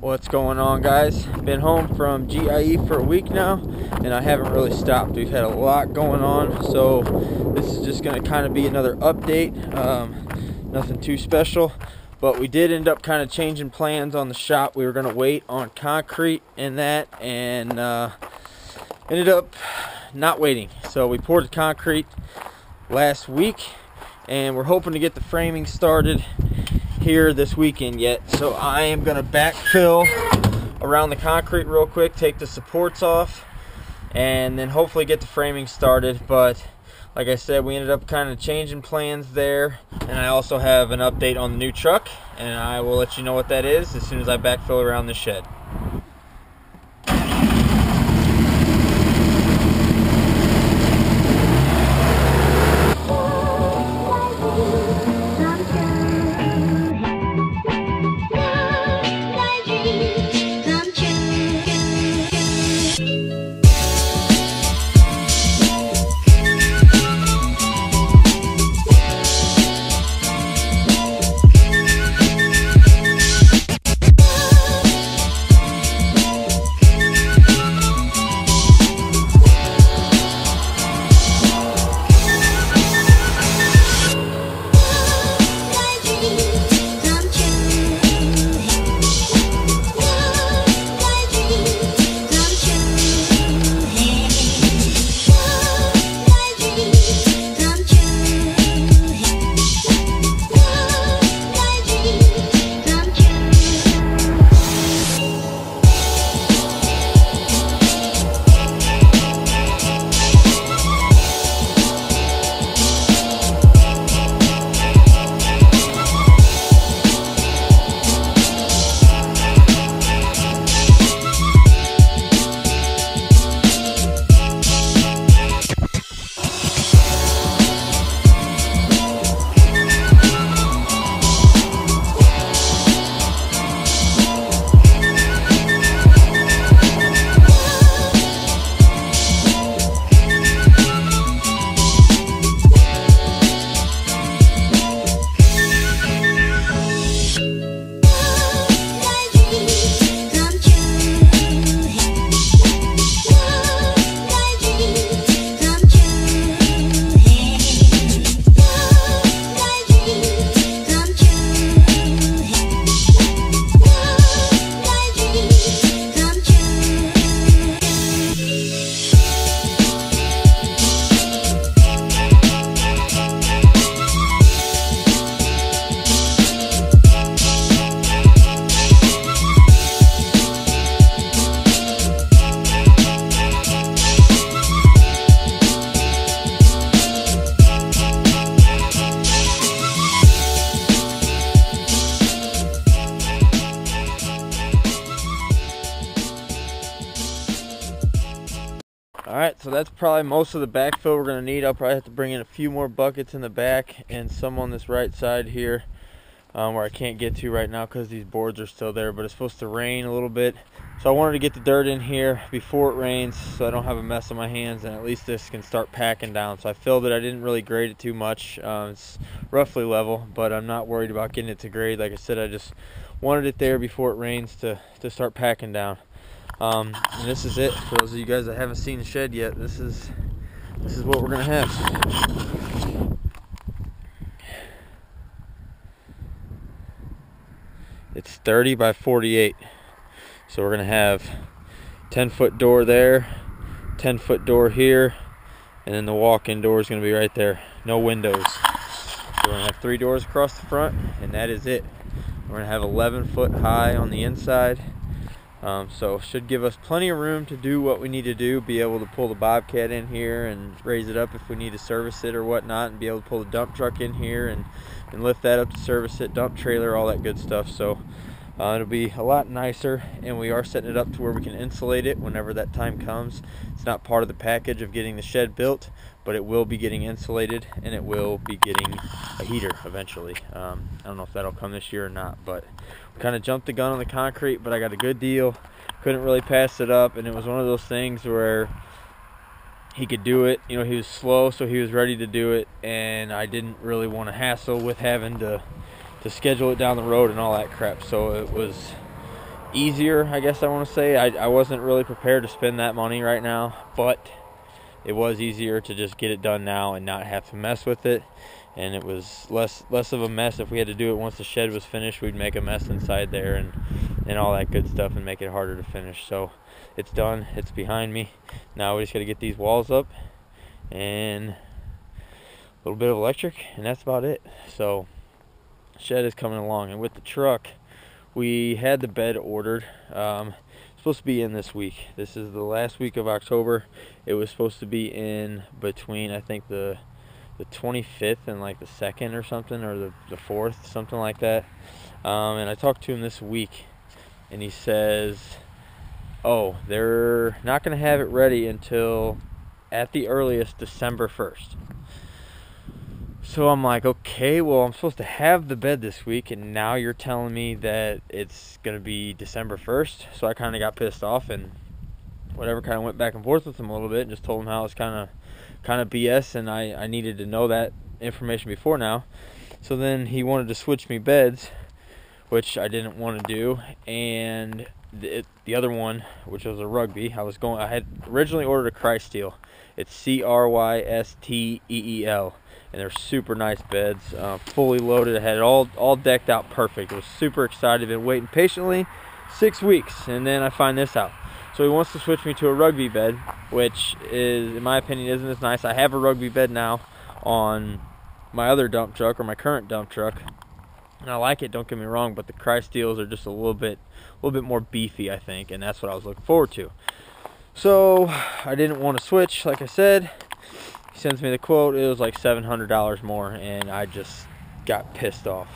What's going on, guys? Been home from GIE for a week now, and I haven't really stopped. We've had a lot going on, so this is just going to kind of be another update. Nothing too special, but we did end up kind of changing plans on the shop. We were going to wait on concrete and that, and ended up not waiting. So we poured the concrete last week, and we're hoping to get the framing started here this weekend yet. So I am going to backfill around the concrete real quick, take the supports off, and then hopefully get the framing started. But like I said, we ended up kind of changing plans there, and I also have an update on the new truck, and I will let you know what that is as soon as I backfill around the shed. Alright, so that's probably most of the backfill we're going to need. I'll probably have to bring in a few more buckets in the back and some on this right side here where I can't get to right now because these boards are still there, but it's supposed to rain a little bit. So I wanted to get the dirt in here before it rains so I don't have a mess on my hands, and at least this can start packing down. So I filled it. I didn't really grade it too much. It's roughly level, but I'm not worried about getting it to grade. Like I said, I just wanted it there before it rains to start packing down. And this is it. For those of you guys that haven't seen the shed yet, this is what we're gonna have. It's 30 by 48, so we're gonna have 10-foot door there, 10-foot door here, and then the walk-in door is gonna be right there. No windows. So we're gonna have 3 doors across the front, and that is it. We're gonna have 11-foot high on the inside. So should give us plenty of room to do what we need to do, be able to pull the Bobcat in here and raise it up if we need to service it or whatnot, and be able to pull the dump truck in here and lift that up to service it, dump trailer, all that good stuff. So it'll be a lot nicer, and we are setting it up to where we can insulate it whenever that time comes. It's not part of the package of getting the shed built, but it will be getting insulated, and it will be getting a heater eventually. I don't know if that'll come this year or not, but we kind of jumped the gun on the concrete, but I got a good deal. Couldn't really pass it up, and it was one of those things where he could do it. You know, he was slow, so he was ready to do it, and I didn't really want to hassle with having to schedule it down the road and all that crap. So it was easier, I guess I want to say. I wasn't really prepared to spend that money right now, but it was easier to just get it done now and not have to mess with it. And it was less of a mess. If we had to do it once the shed was finished, we'd make a mess inside there and all that good stuff and make it harder to finish. So it's done, it's behind me. Now we just got to get these walls up and a little bit of electric, and that's about it. So shed is coming along. And with the truck, we had the bed ordered. Supposed to be in this week. This is the last week of October. It was supposed to be in between, I think, the 25th and like the 2nd or something, or the 4th, something like that. And I talked to him this week, and he says, oh, they're not going to have it ready until at the earliest December 1st. So I'm like, okay, well, I'm supposed to have the bed this week, and now you're telling me that it's going to be December 1st. So I kind of got pissed off and whatever, kind of went back and forth with him a little bit and just told him how it's kind of BS, and I needed to know that information before now. So then he wanted to switch me beds, which I didn't want to do, and the other one, which was a rugby, I had originally ordered a Stihl. It's Crysteel, and they're super nice beds, fully loaded. I had it all decked out perfect. I was super excited, been waiting patiently 6 weeks, and then I find this out. So he wants to switch me to a rugby bed, which is, in my opinion, isn't as nice. I have a rugby bed now on my other dump truck, or my current dump truck, and I like it, don't get me wrong, but the Steels are just a little bit more beefy, I think, and that's what I was looking forward to. So I didn't want to switch, like I said. He sends me the quote. It was like $700 more, and I just got pissed off.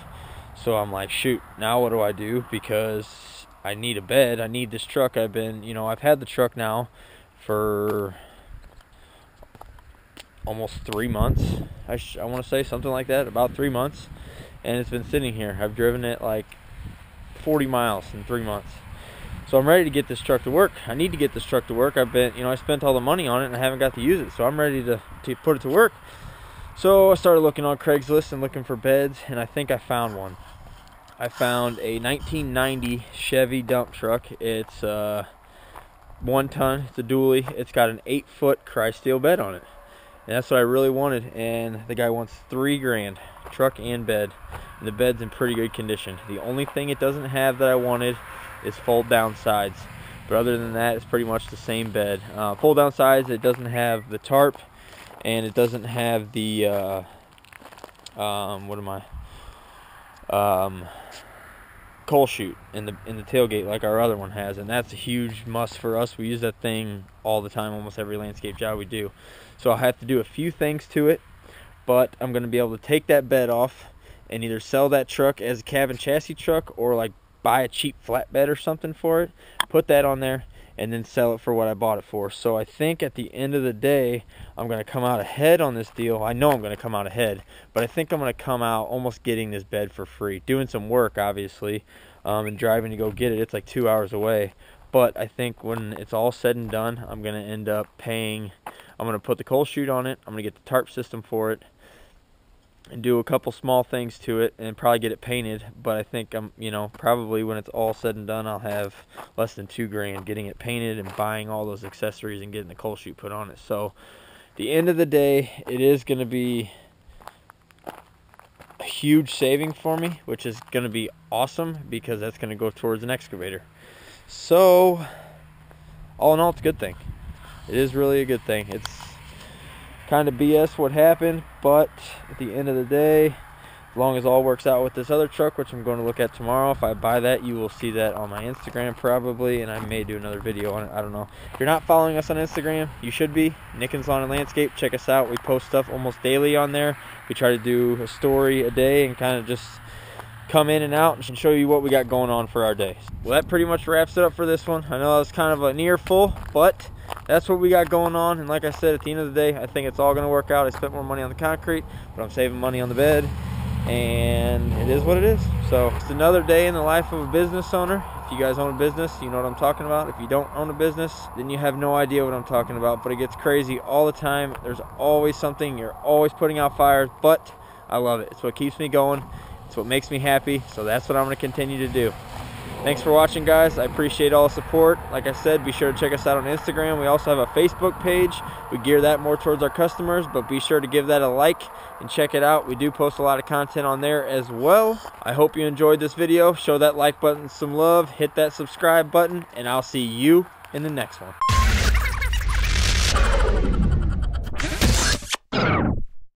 So I'm like, shoot, now what do I do? Because I need a bed. I need this truck. I've had the truck now for almost 3 months. I want to say something like that, about 3 months. And it's been sitting here. I've driven it like 40 miles in 3 months. So I'm ready to get this truck to work. I need to get this truck to work. I spent all the money on it and I haven't got to use it. So I'm ready to put it to work. So I started looking on Craigslist and looking for beds, and I think I found one. I found a 1990 Chevy dump truck. It's 1 ton. It's a dually. It's got an 8-foot Stihl bed on it, and that's what I really wanted. And the guy wants $3 grand, truck and bed. And the bed's in pretty good condition. The only thing it doesn't have that I wanted is fold down sides, but other than that, it's pretty much the same bed. Fold down sides. It doesn't have the tarp, and it doesn't have the coal chute in the tailgate like our other one has, and that's a huge must for us. We use that thing all the time, almost every landscape job we do. So I have to do a few things to it, but I'm going to be able to take that bed off and either sell that truck as a cabin chassis truck, or like buy a cheap flatbed or something for it, put that on there, and then sell it for what I bought it for. So I think at the end of the day, I'm going to come out ahead on this deal. I know I'm going to come out ahead, but I think I'm going to come out almost getting this bed for free. Doing some work, obviously, and driving to go get it. It's like 2 hours away. But I think when it's all said and done, I'm going to end up paying. I'm going to put the coal chute on it. I'm going to get the tarp system for it and do a couple small things to it and probably get it painted. But I think probably when it's all said and done, I'll have less than $2 grand getting it painted and buying all those accessories and getting the coal chute put on it. So at the end of the day, it is going to be a huge saving for me, which is going to be awesome because that's going to go towards an excavator. So all in all, it's a good thing. It is really a good thing. It's kind of BS what happened, but at the end of the day, as long as all works out with this other truck, which I'm going to look at tomorrow, if I buy that, you will see that on my Instagram probably, and I may do another video on it. I don't know. If you're not following us on Instagram, you should be. Nickens Lawn and Landscape. Check us out. We post stuff almost daily on there. We try to do a story a day and kind of just come in and out and show you what we got going on for our day. Well, that pretty much wraps it up for this one. I know that was kind of a near full, but that's what we got going on. And like I said, at the end of the day, I think it's all going to work out. I spent more money on the concrete, but I'm saving money on the bed, and it is what it is. So it's another day in the life of a business owner. If you guys own a business, you know what I'm talking about. If you don't own a business, then you have no idea what I'm talking about. But it gets crazy all the time. There's always something. You're always putting out fires, but I love it. It's what keeps me going. It's what makes me happy. So that's what I'm going to continue to do. Thanks for watching, guys. I appreciate all the support. Like I said, be sure to check us out on Instagram. We also have a Facebook page. We gear that more towards our customers, but be sure to give that a like and check it out. We do post a lot of content on there as well. I hope you enjoyed this video. Show that like button some love, hit that subscribe button, and I'll see you in the next one.